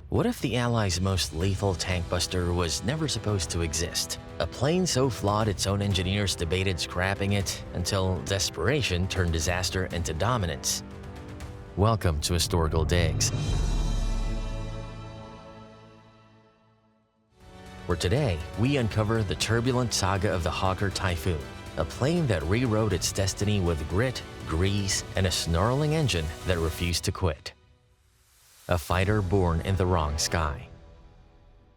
What if the Allies' most lethal tank buster was never supposed to exist? A plane so flawed its own engineers debated scrapping it until desperation turned disaster into dominance. Welcome to Historical Digs, where today we uncover the turbulent saga of the Hawker Typhoon, a plane that rewrote its destiny with grit, grease, and a snarling engine that refused to quit. A fighter born in the wrong sky.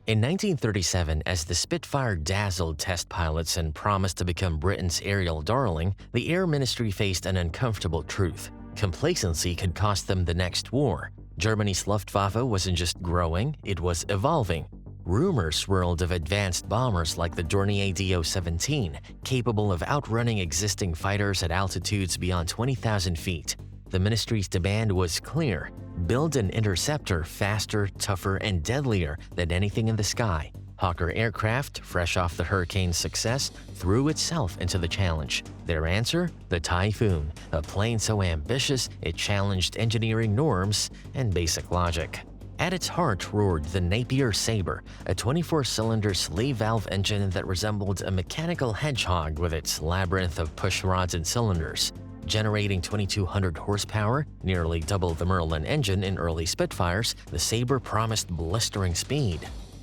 In 1937, as the Spitfire dazzled test pilots and promised to become Britain's aerial darling, the Air Ministry faced an uncomfortable truth. Complacency could cost them the next war. Germany's Luftwaffe wasn't just growing, it was evolving. Rumors swirled of advanced bombers like the Dornier Do-17, capable of outrunning existing fighters at altitudes beyond 20,000 feet. The ministry's demand was clear: build an interceptor faster, tougher, and deadlier than anything in the sky. Hawker aircraft, fresh off the Hurricane's success, threw itself into the challenge. Their answer? The Typhoon, a plane so ambitious it challenged engineering norms and basic logic. At its heart roared the Napier Sabre, a 24-cylinder sleeve valve engine that resembled a mechanical hedgehog with its labyrinth of push rods and cylinders. Generating 2,200 horsepower, nearly double the Merlin engine in early Spitfires, the Sabre promised blistering speed.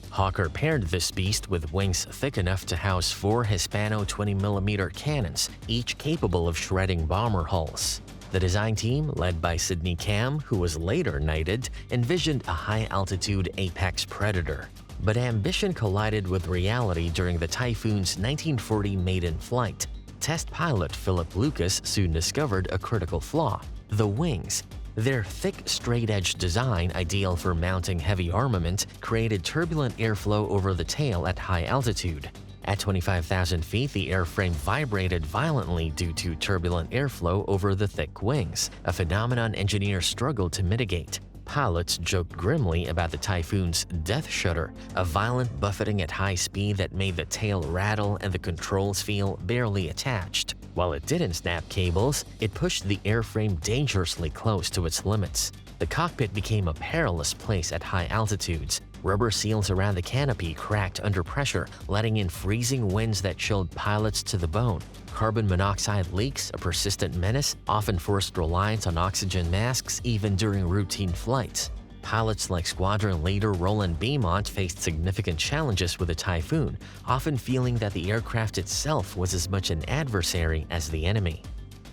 Hawker paired this beast with wings thick enough to house 4 Hispano 20mm cannons, each capable of shredding bomber hulls. The design team, led by Sidney Cam, who was later knighted, envisioned a high-altitude apex predator. But ambition collided with reality during the Typhoon's 1940 maiden flight. Test pilot Philip Lucas soon discovered a critical flaw: the wings. Their thick, straight-edge design, ideal for mounting heavy armament, created turbulent airflow over the tail at high altitude. At 25,000 feet, the airframe vibrated violently due to turbulent airflow over the thick wings, a phenomenon engineers struggled to mitigate. Pilots joked grimly about the Typhoon's death shudder, a violent buffeting at high speed that made the tail rattle and the controls feel barely attached. While it didn't snap cables, it pushed the airframe dangerously close to its limits. The cockpit became a perilous place at high altitudes. Rubber seals around the canopy cracked under pressure, letting in freezing winds that chilled pilots to the bone. Carbon monoxide leaks, a persistent menace, often forced reliance on oxygen masks even during routine flights. Pilots like squadron leader Roland Beaumont faced significant challenges with the Typhoon, often feeling that the aircraft itself was as much an adversary as the enemy.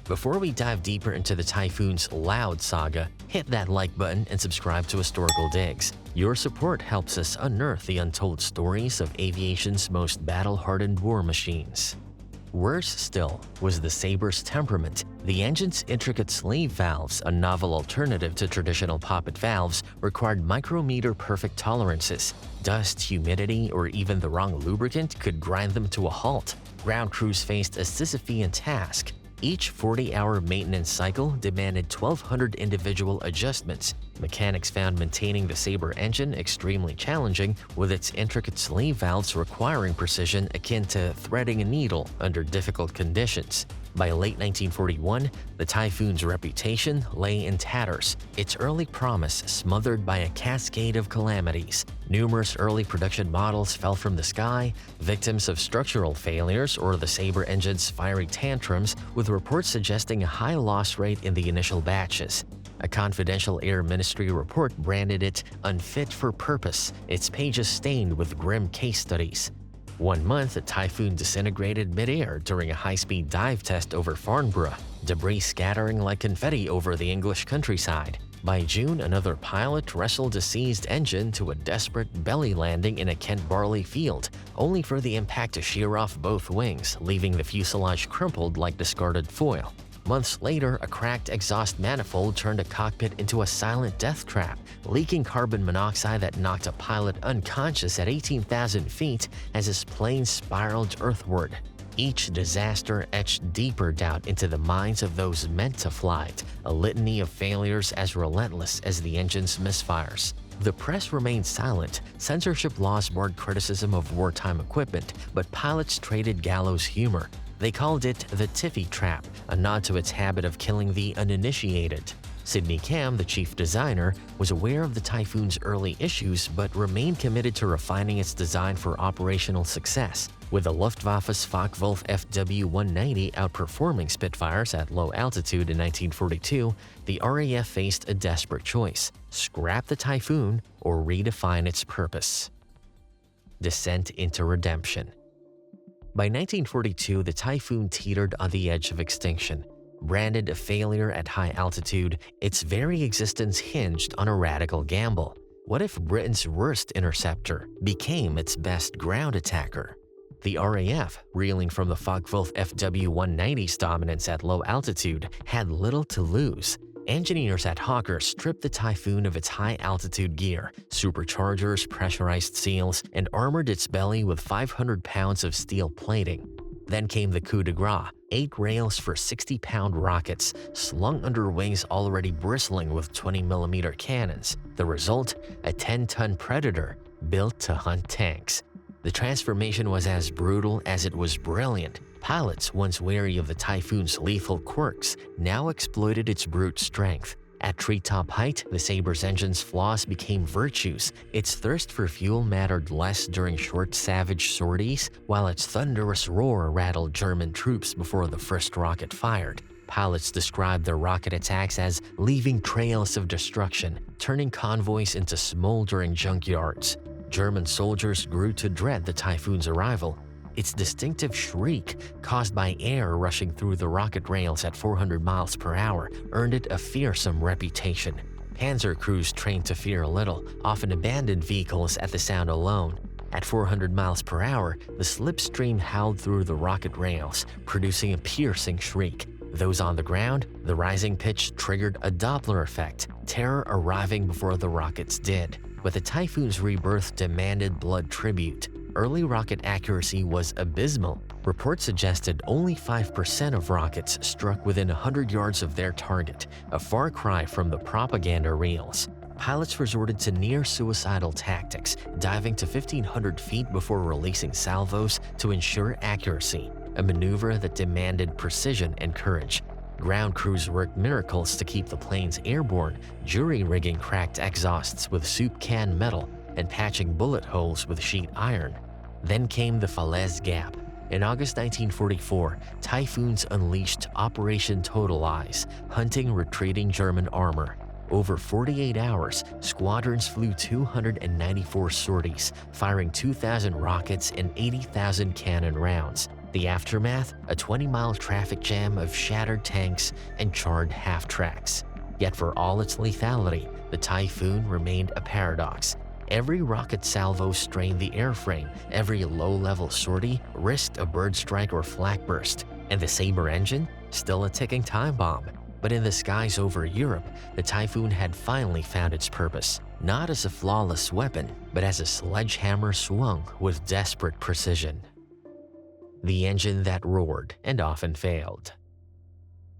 Before we dive deeper into the Typhoon's loud saga, hit that like button and subscribe to Historical Digs. Your support helps us unearth the untold stories of aviation's most battle-hardened war machines. Worse still was the Sabre's temperament. The engine's intricate sleeve valves, a novel alternative to traditional poppet valves, required micrometer-perfect tolerances. Dust, humidity, or even the wrong lubricant could grind them to a halt. Ground crews faced a Sisyphean task. Each 40-hour maintenance cycle demanded 1,200 individual adjustments. Mechanics found maintaining the Sabre engine extremely challenging, with its intricate sleeve valves requiring precision akin to threading a needle under difficult conditions. By late 1941, the Typhoon's reputation lay in tatters, its early promise smothered by a cascade of calamities. Numerous early production models fell from the sky, victims of structural failures or the Sabre engine's fiery tantrums, with reports suggesting a high loss rate in the initial batches. A confidential Air Ministry report branded it unfit for purpose, its pages stained with grim case studies. One month, the Typhoon disintegrated mid-air during a high-speed dive test over Farnborough, debris scattering like confetti over the English countryside. By June, another pilot wrestled a seized engine to a desperate belly landing in a Kent barley field, only for the impact to shear off both wings, leaving the fuselage crumpled like discarded foil. Months later, a cracked exhaust manifold turned a cockpit into a silent death trap, leaking carbon monoxide that knocked a pilot unconscious at 18,000 feet as his plane spiraled earthward. Each disaster etched deeper doubt into the minds of those meant to fly it, a litany of failures as relentless as the engine's misfires. The press remained silent. Censorship laws barred criticism of wartime equipment, but pilots traded gallows humor. They called it the Tiffy Trap, a nod to its habit of killing the uninitiated. Sidney Cam, the chief designer, was aware of the Typhoon's early issues but remained committed to refining its design for operational success. With the Luftwaffe's Focke-Wulf FW-190 outperforming Spitfires at low altitude in 1942, the RAF faced a desperate choice: scrap the Typhoon or redefine its purpose. Descent into redemption. By 1942, the Typhoon teetered on the edge of extinction. Branded a failure at high altitude, its very existence hinged on a radical gamble. What if Britain's worst interceptor became its best ground attacker? The RAF, reeling from the Focke-Wulf FW-190's dominance at low altitude, had little to lose. Engineers at Hawker stripped the Typhoon of its high-altitude gear, superchargers, pressurized seals, and armored its belly with 500 pounds of steel plating. Then came the coup de grace: 8 rails for 60-pound rockets, slung under wings already bristling with 20mm cannons. The result? A 10-ton Predator built to hunt tanks. The transformation was as brutal as it was brilliant. Pilots, once wary of the Typhoon's lethal quirks, now exploited its brute strength. At treetop height, the Saber's engine's flaws became virtues. Its thirst for fuel mattered less during short, savage sorties, while its thunderous roar rattled German troops before the first rocket fired. Pilots described their rocket attacks as leaving trails of destruction, turning convoys into smoldering junkyards. German soldiers grew to dread the Typhoon's arrival. Its distinctive shriek, caused by air rushing through the rocket rails at 400 miles per hour, earned it a fearsome reputation. Panzer crews trained to fear little, often abandoned vehicles at the sound alone. At 400 miles per hour, the slipstream howled through the rocket rails, producing a piercing shriek. Those on the ground, the rising pitch triggered a Doppler effect, terror arriving before the rockets did. But the Typhoon's rebirth demanded blood tribute. Early rocket accuracy was abysmal. Reports suggested only 5% of rockets struck within 100 yards of their target, a far cry from the propaganda reels. Pilots resorted to near-suicidal tactics, diving to 1,500 feet before releasing salvos to ensure accuracy, a maneuver that demanded precision and courage. Ground crews worked miracles to keep the planes airborne, jury-rigging cracked exhausts with soup can metal and patching bullet holes with sheet iron. Then came the Falaise Gap. In August 1944, Typhoons unleashed Operation Total Eyes, hunting retreating German armor. Over 48 hours, squadrons flew 294 sorties, firing 2,000 rockets and 80,000 cannon rounds. The aftermath? A 20-mile traffic jam of shattered tanks and charred half-tracks. Yet for all its lethality, the Typhoon remained a paradox. Every rocket salvo strained the airframe, every low-level sortie risked a bird strike or flak burst, and the Sabre engine? Still a ticking time bomb. But in the skies over Europe, the Typhoon had finally found its purpose, not as a flawless weapon, but as a sledgehammer swung with desperate precision. The engine that roared and often failed.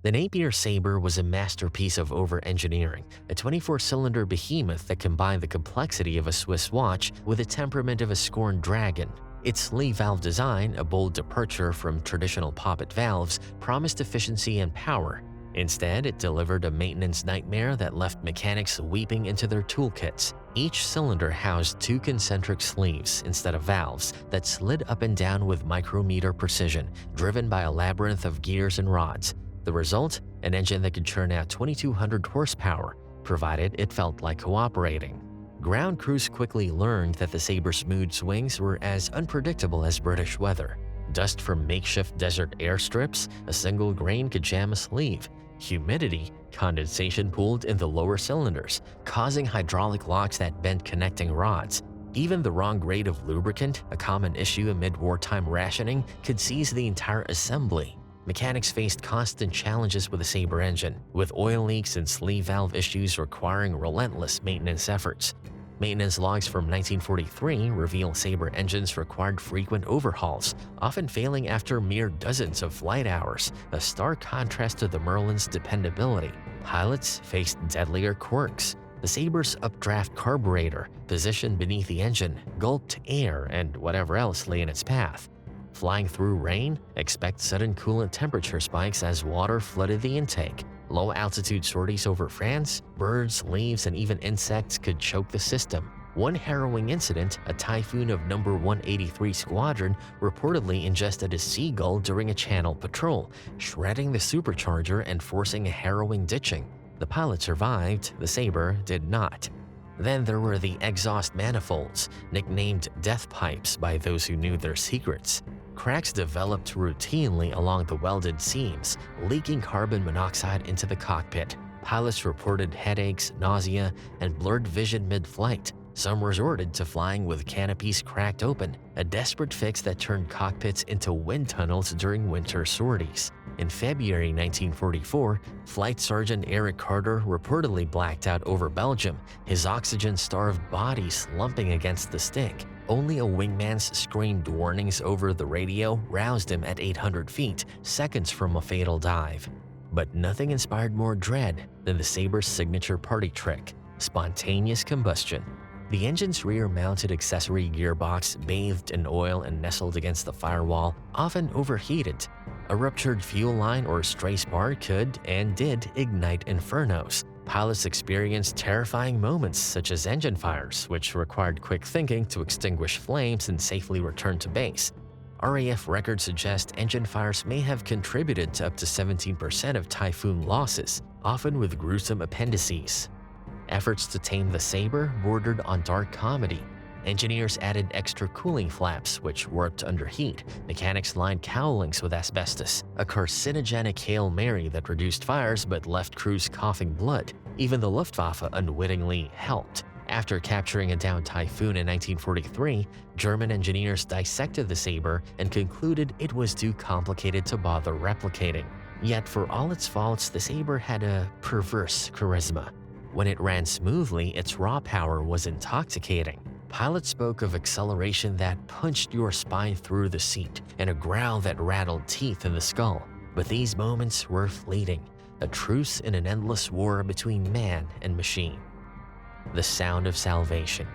The Napier Sabre was a masterpiece of over-engineering, a 24-cylinder behemoth that combined the complexity of a Swiss watch with the temperament of a scorned dragon. Its sleeve valve design, a bold departure from traditional poppet valves, promised efficiency and power. Instead, it delivered a maintenance nightmare that left mechanics weeping into their toolkits. Each cylinder housed 2 concentric sleeves instead of valves that slid up and down with micrometer precision, driven by a labyrinth of gears and rods. The result? An engine that could churn out 2,200 horsepower, provided it felt like cooperating. Ground crews quickly learned that the Sabre's mood swings were as unpredictable as British weather. Dust from makeshift desert airstrips, a single grain could jam a sleeve. Humidity, condensation pooled in the lower cylinders, causing hydraulic locks that bent connecting rods. Even the wrong grade of lubricant, a common issue amid wartime rationing, could seize the entire assembly. Mechanics faced constant challenges with the Sabre engine, with oil leaks and sleeve valve issues requiring relentless maintenance efforts. Maintenance logs from 1943 reveal Sabre engines required frequent overhauls, often failing after mere dozens of flight hours, a stark contrast to the Merlin's dependability. Pilots faced deadlier quirks. The Sabre's updraft carburetor, positioned beneath the engine, gulped air and whatever else lay in its path. Flying through rain? Expect sudden coolant temperature spikes as water flooded the intake. Low-altitude sorties over France, birds, leaves, and even insects could choke the system. One harrowing incident, a Typhoon of No. 183 Squadron reportedly ingested a seagull during a channel patrol, shredding the supercharger and forcing a harrowing ditching. The pilot survived, the Sabre did not. Then there were the exhaust manifolds, nicknamed death pipes by those who knew their secrets. Cracks developed routinely along the welded seams, leaking carbon monoxide into the cockpit. Pilots reported headaches, nausea, and blurred vision mid-flight. Some resorted to flying with canopies cracked open, a desperate fix that turned cockpits into wind tunnels during winter sorties. In February 1944, Flight Sergeant Eric Carter reportedly blacked out over Belgium, his oxygen-starved body slumping against the stick. Only a wingman's screamed warnings over the radio roused him at 800 feet, seconds from a fatal dive. But nothing inspired more dread than the Sabre's signature party trick: spontaneous combustion. The engine's rear-mounted accessory gearbox, bathed in oil and nestled against the firewall, often overheated. A ruptured fuel line or stray spark could and did ignite infernos. Pilots experienced terrifying moments such as engine fires, which required quick thinking to extinguish flames and safely return to base. RAF records suggest engine fires may have contributed to up to 17% of Typhoon losses, often with gruesome appendices. Efforts to tame the Sabre bordered on dark comedy. Engineers added extra cooling flaps, which warped under heat. Mechanics lined cowlings with asbestos, a carcinogenic Hail Mary that reduced fires but left crews coughing blood. Even the Luftwaffe unwittingly helped. After capturing a downed Typhoon in 1943, German engineers dissected the Sabre and concluded it was too complicated to bother replicating. Yet for all its faults, the Sabre had a perverse charisma. When it ran smoothly, its raw power was intoxicating. Pilots spoke of acceleration that punched your spine through the seat and a growl that rattled teeth in the skull. But these moments were fleeting, a truce in an endless war between man and machine. The sound of salvation.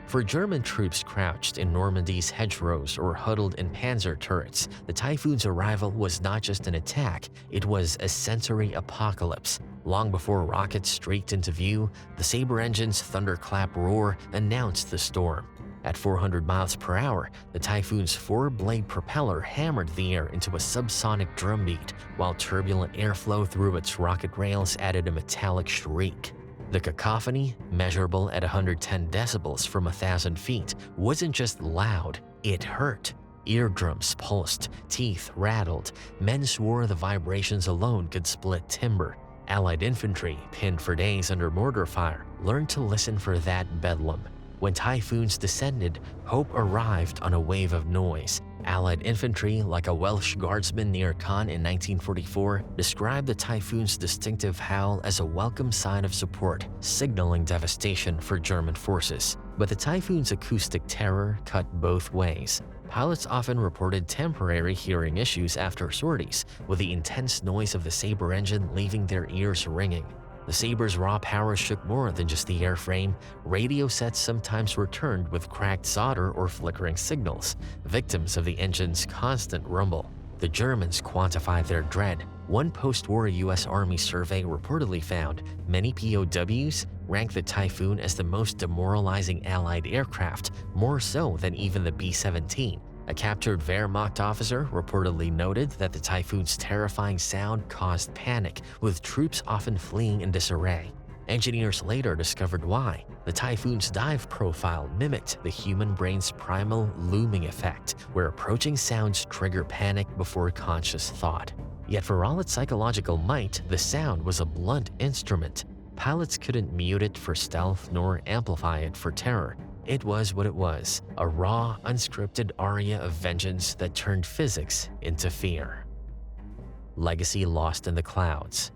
For German troops crouched in Normandy's hedgerows or huddled in panzer turrets, the Typhoon's arrival was not just an attack, it was a sensory apocalypse. Long before rockets streaked into view, the Sabre engine's thunderclap roar announced the storm. At 400 miles per hour, the Typhoon's four-blade propeller hammered the air into a subsonic drumbeat, while turbulent airflow through its rocket rails added a metallic shriek. The cacophony, measurable at 110 decibels from 1,000 feet, wasn't just loud, it hurt. Eardrums pulsed, teeth rattled. Men swore the vibrations alone could split timber. Allied infantry, pinned for days under mortar fire, learned to listen for that bedlam. When Typhoons descended, hope arrived on a wave of noise. Allied infantry, like a Welsh guardsman near Caen in 1944, described the Typhoon's distinctive howl as a welcome sign of support, signaling devastation for German forces. But the Typhoon's acoustic terror cut both ways. Pilots often reported temporary hearing issues after sorties, with the intense noise of the Sabre engine leaving their ears ringing. The Sabre's raw power shook more than just the airframe. Radio sets sometimes returned with cracked solder or flickering signals, victims of the engine's constant rumble. The Germans quantified their dread. One post-war U.S. Army survey reportedly found many POWs ranked the Typhoon as the most demoralizing Allied aircraft, more so than even the B-17. A captured Wehrmacht officer reportedly noted that the Typhoon's terrifying sound caused panic, with troops often fleeing in disarray. Engineers later discovered why. The Typhoon's dive profile mimicked the human brain's primal looming effect, where approaching sounds trigger panic before conscious thought. Yet for all its psychological might, the sound was a blunt instrument. Pilots couldn't mute it for stealth nor amplify it for terror. It was what it was, a raw, unscripted aria of vengeance that turned physics into fear. Legacy lost in the clouds.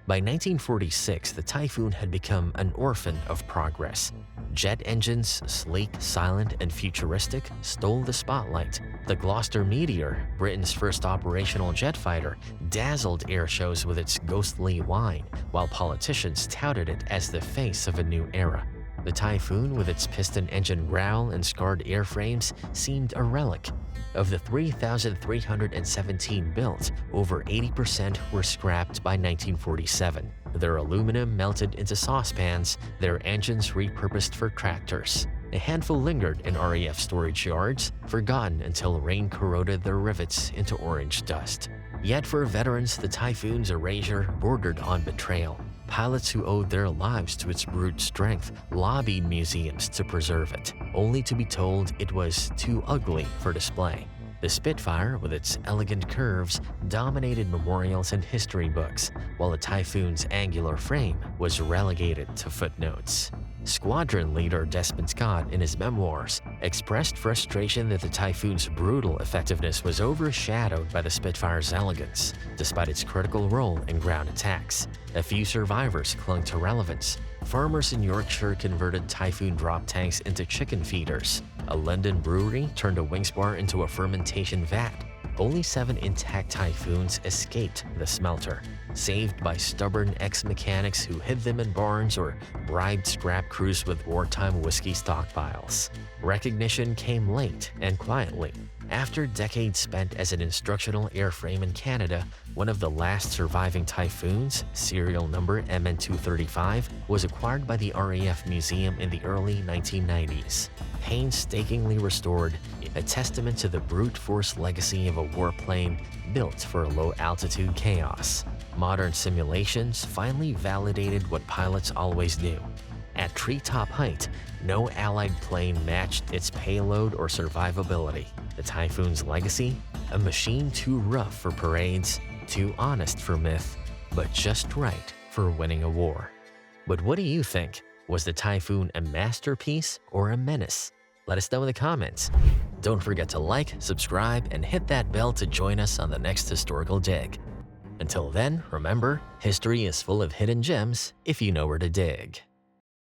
By 1946, the Typhoon had become an orphan of progress. Jet engines, sleek, silent, and futuristic, stole the spotlight. The Gloucester Meteor, Britain's first operational jet fighter, dazzled air shows with its ghostly whine, while politicians touted it as the face of a new era. The Typhoon, with its piston engine growl and scarred airframes, seemed a relic. Of the 3,317 built, over 80% were scrapped by 1947. Their aluminum melted into saucepans, their engines repurposed for tractors. A handful lingered in RAF storage yards, forgotten until rain corroded their rivets into orange dust. Yet for veterans, the Typhoon's erasure bordered on betrayal. Pilots who owed their lives to its brute strength lobbied museums to preserve it, only to be told it was too ugly for display. The Spitfire, with its elegant curves, dominated memorials and history books, while the Typhoon's angular frame was relegated to footnotes. Squadron leader Desmond Scott, in his memoirs, expressed frustration that the Typhoon's brutal effectiveness was overshadowed by the Spitfire's elegance, despite its critical role in ground attacks. A few survivors clung to relevance. Farmers in Yorkshire converted Typhoon drop tanks into chicken feeders. A London brewery turned a wing spar into a fermentation vat. Only 7 intact Typhoons escaped the smelter, saved by stubborn ex-mechanics who hid them in barns or bribed scrap crews with wartime whiskey stockpiles. Recognition came late and quietly. After decades spent as an instructional airframe in Canada, one of the last surviving Typhoons, serial number MN235, was acquired by the RAF Museum in the early 1990s. Painstakingly restored, a testament to the brute force legacy of a warplane built for low-altitude chaos. Modern simulations finally validated what pilots always knew. At treetop height, no Allied plane matched its payload or survivability. The Typhoon's legacy? A machine too rough for parades, too honest for myth, but just right for winning a war. But what do you think? Was the Typhoon a masterpiece or a menace? Let us know in the comments. Don't forget to like, subscribe, and hit that bell to join us on the next historical dig. Until then, remember, history is full of hidden gems if you know where to dig.